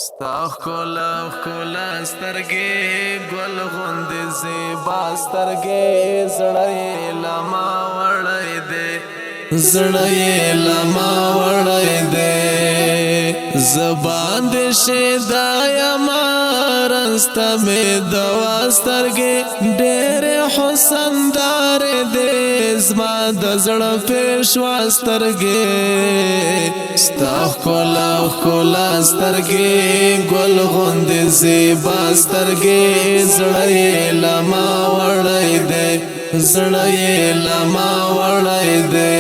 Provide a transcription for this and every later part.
ستا ښکلا ښکلا سترګې ګل غوندې زیبا سترګې زړه یې له ما وړی دی زړه یې له ما وړی دی زه باندې شیدا یما رسته مې دوا سترګې ډېرې حسندارې دی زما د زړه پیشوا سترګې ستا ښکلا ښکلا سترګې ګل غوندې زیبا سترګې زړه یې له ما وړی دی زړه یې له ما وړی دی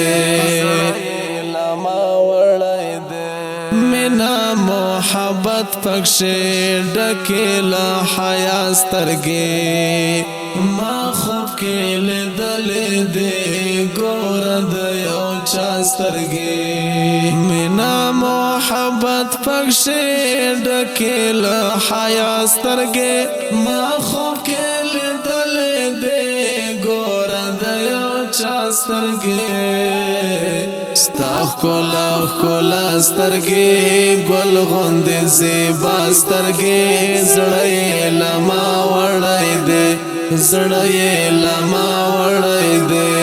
مینا محبت پکښې ډکې له حیا سترګې ما خوب کې لیدلې دې ګوره د یو چا سترګې مینا محبت پکښې ډکې له حیا سترګې ما خوب کې لیدلې دې ګوره د یو چا سترګې ستا ښکلا ښکلا سترګې ګل غوندې زیبا سترګې زړه یې له ما وړی دی زړه یې له ما وړی دی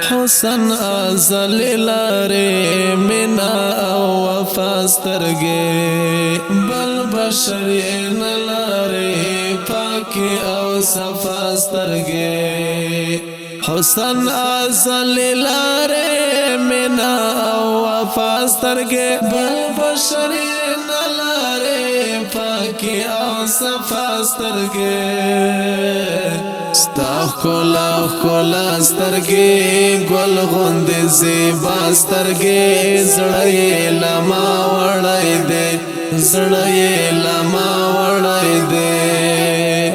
حسن ازلی لرې مینا او وفا سترګې بل بشر یې نه لرې پاکي او صفا سترګې حسن ازلی لرې مینا او وفا سترګې بل بشر یې نه لرې پاکي او صفا سترګې ستا ښکلا ښکلا سترګې ګل غوندې زیبا سترګې زړه یې له ما وړی دی زړه یې له ما وړی دی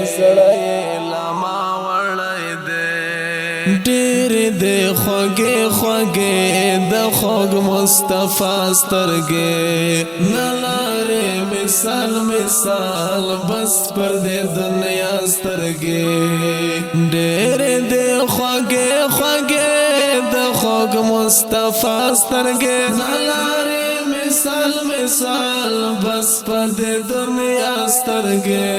ډېرې دې خوږې خوږې د خوږ مصطفی سترګې نه لرې مثال مثال بس پر دې دنیا سترګې ډېرې دې خوږې خوږې د خوږ مصطفی سترګې نه لرې مثال مثال بس پر دې دنیا سترګې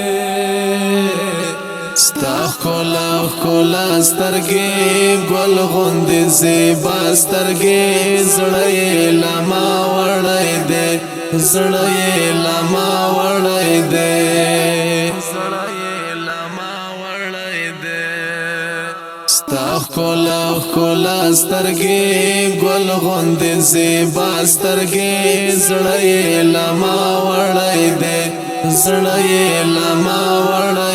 ستا ښکلا ښکلا سترګې ګل غوندې زیبا سترګې زړه یې له ما وړی دی زړه یې له ما وړی دی ستا ښکلا ښکلا سترګې ګل غوندې زیبا سترګې زړه یې له ما وړی دی زړه یې له ما وړی